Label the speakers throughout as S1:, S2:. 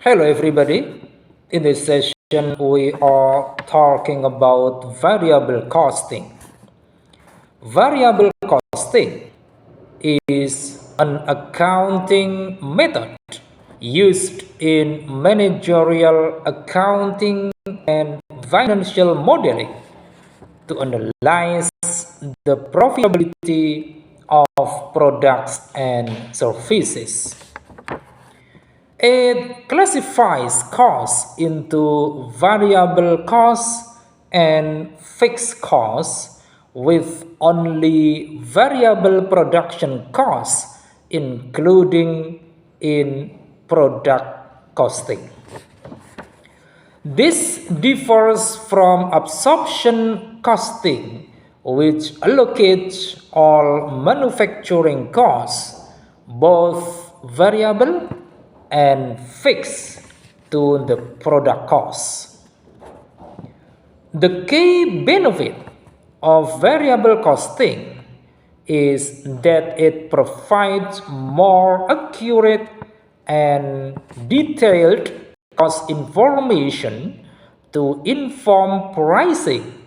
S1: Hello everybody. In this session we are talking about variable costing. Variable costing is an accounting method used in managerial accounting and financial modeling to analyze the profitability of products and services. It classifies costs into variable costs and fixed costs, with only variable production costs including in product costing. This differs from absorption costing, which allocates all manufacturing costs, both variable and fixed, to the product cost. The key benefit of variable costing is that it provides more accurate and detailed cost information to inform pricing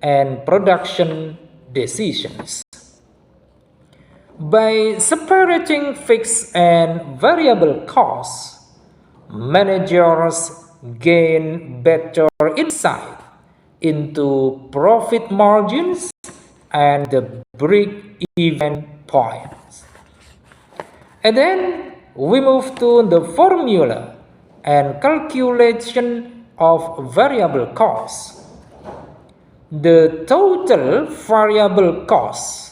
S1: and production decisions. By separating fixed and variable costs, managers gain better insight into profit margins and the break-even points. And then we move to the formula and calculation of variable costs. The total variable cost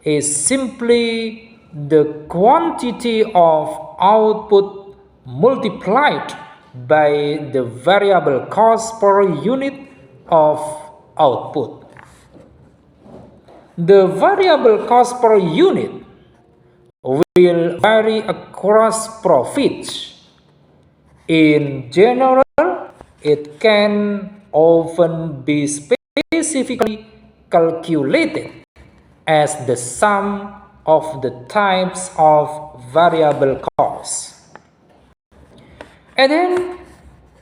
S1: is simply the quantity of output multiplied by the variable cost per unit of output. The variable cost per unit will vary across profits. In general, it can often be specifically calculated as the sum of the types of variable costs. And then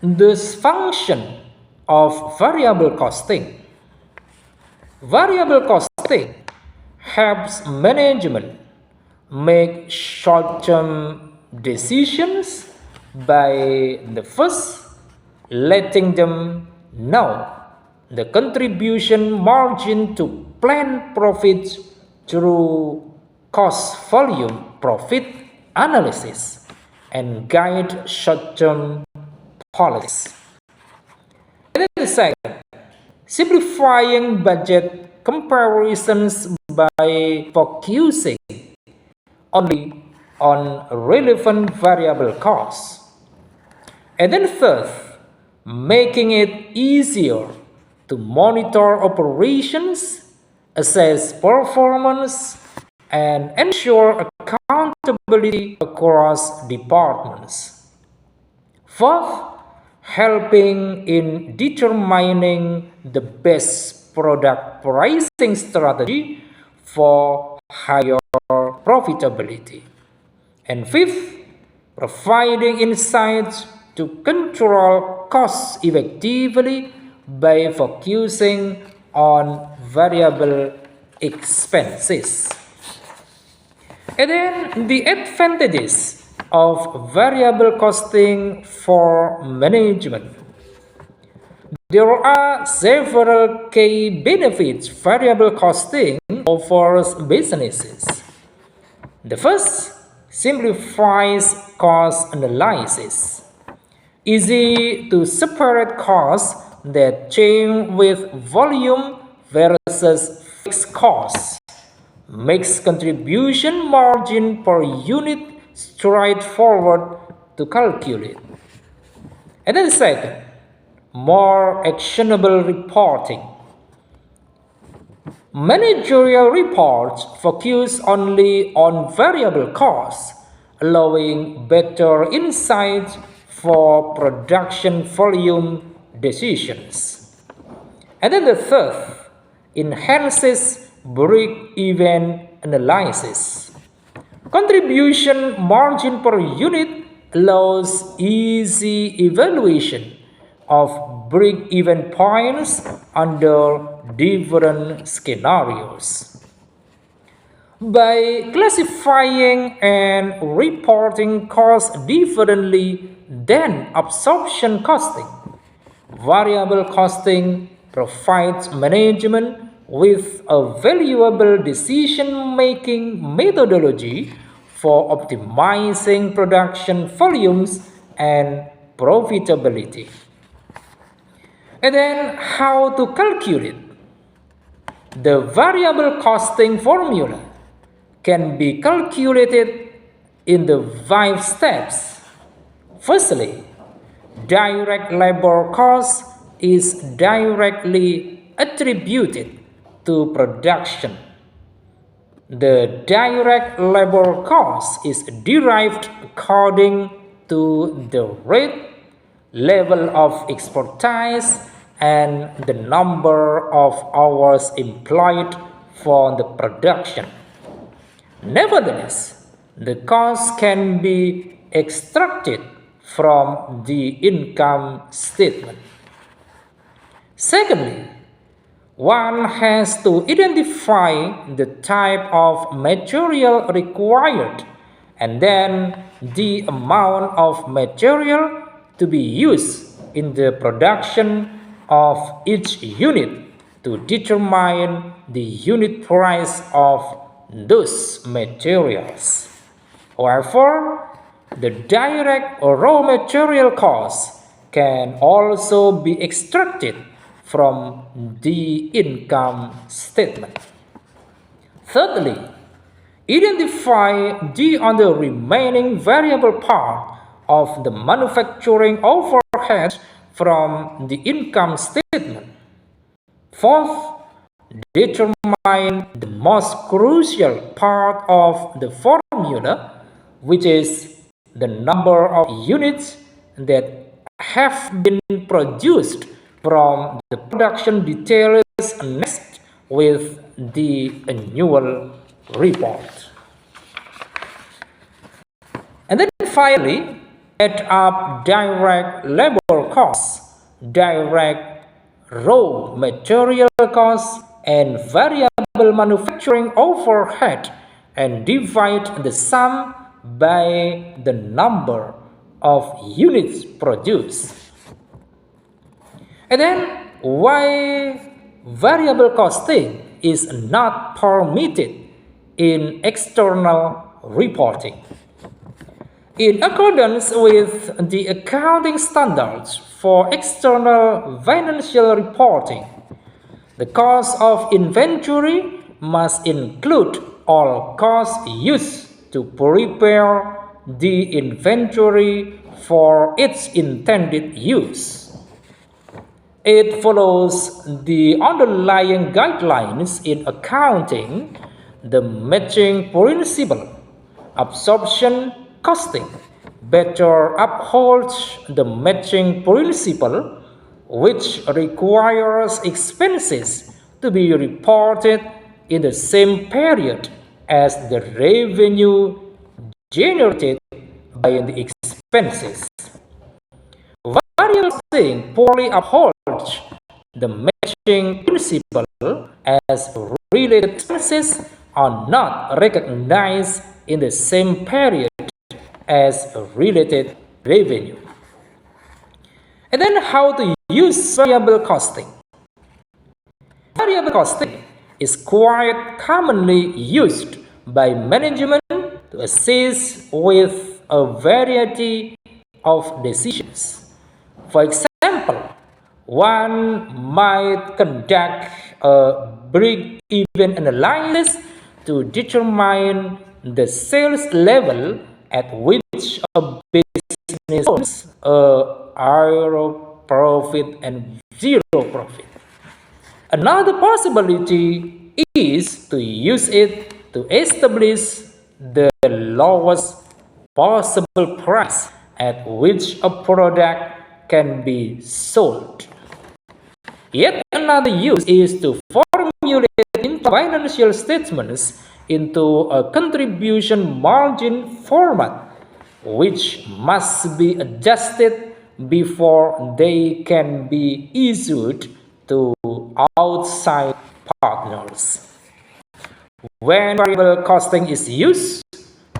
S1: this function of variable costing. Variable costing helps management make short-term decisions by the first letting them know the contribution margin to planned profits through cost volume profit analysis and guide short-term policies. And then the second, simplifying budget comparisons by focusing only on relevant variable costs. And then third, making it easier to monitor operations, assess performance, and ensure accountability across departments. Fourth, helping in determining the best product pricing strategy for higher profitability. And fifth, providing insights to control costs effectively by focusing on variable expenses. And then the advantages of variable costing for management. There are several key benefits variable costing offers businesses. The first, simplifies cost analysis. Easy to separate costs that change with volume versus fixed costs. Makes contribution margin per unit straightforward to calculate. And then second, more actionable reporting. Managerial reports focus only on variable costs, allowing better insight for production volume decisions. And then the third, enhances break-even analysis. Contribution margin per unit allows easy evaluation of break-even points under different scenarios. By classifying and reporting costs differently than absorption costing, variable costing provides management with a valuable decision-making methodology for optimizing production volumes and profitability. And then how to calculate? The variable costing formula can be calculated in the 5 steps. Firstly, direct labor cost is directly attributed to production. The direct labor cost is derived according to the rate, level of expertise, and the number of hours employed for the production. Nevertheless, the cost can be extracted from the income statement. Secondly, one has to identify the type of material required and then the amount of material to be used in the production of each unit to determine the unit price of those materials. However, the direct raw material cost can also be extracted from the income statement. Thirdly, identify the other remaining variable part of the manufacturing overhead from the income statement. Fourth, determine the most crucial part of the formula, which is the number of units that have been produced from the production details next with the annual report. And then finally, add up direct labor costs, direct raw material costs, and variable manufacturing overhead and divide the sum by the number of units produced. And then why variable costing is not permitted in external reporting? In accordance with the accounting standards for external financial reporting, the cost of inventory must include all costs used to prepare the inventory for its intended use. It follows the underlying guidelines in accounting, the matching principle. Absorption costing better upholds the matching principle, which requires expenses to be reported in the same period as the revenue generated by the expenses. Variable costing poorly upholds the matching principle as related expenses are not recognized in the same period as related revenue. And then how to use variable costing. Variable costing is quite commonly used by management to assist with a variety of decisions. For example, one might conduct a break-even analysis to determine the sales level at which a business owns zero profit and zero profit. Another possibility is to use it to establish the lowest possible price at which a product can be sold. Yet another use is to formulate financial statements into a contribution margin format, which must be adjusted before they can be issued to outside partners. When variable costing is used,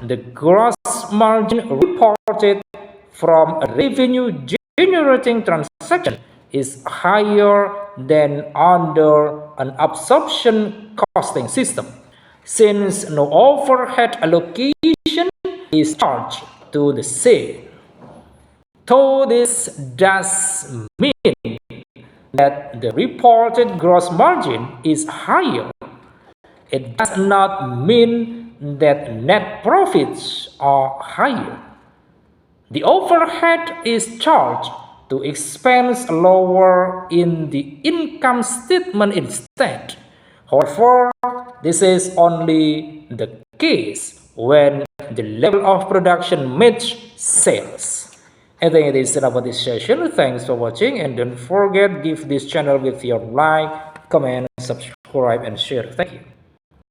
S1: the gross margin reported from a revenue generating transaction is higher than under an absorption costing system, since no overhead allocation is charged to the sale. Though this does mean that the reported gross margin is higher, it does not mean that net profits are higher. The overhead is charged to expense lower in the income statement instead. However, this is only the case when the level of production meets sales. I think it is enough for this session. Thanks for watching, and don't forget give this channel with your like, comment, subscribe, and share. Thank you.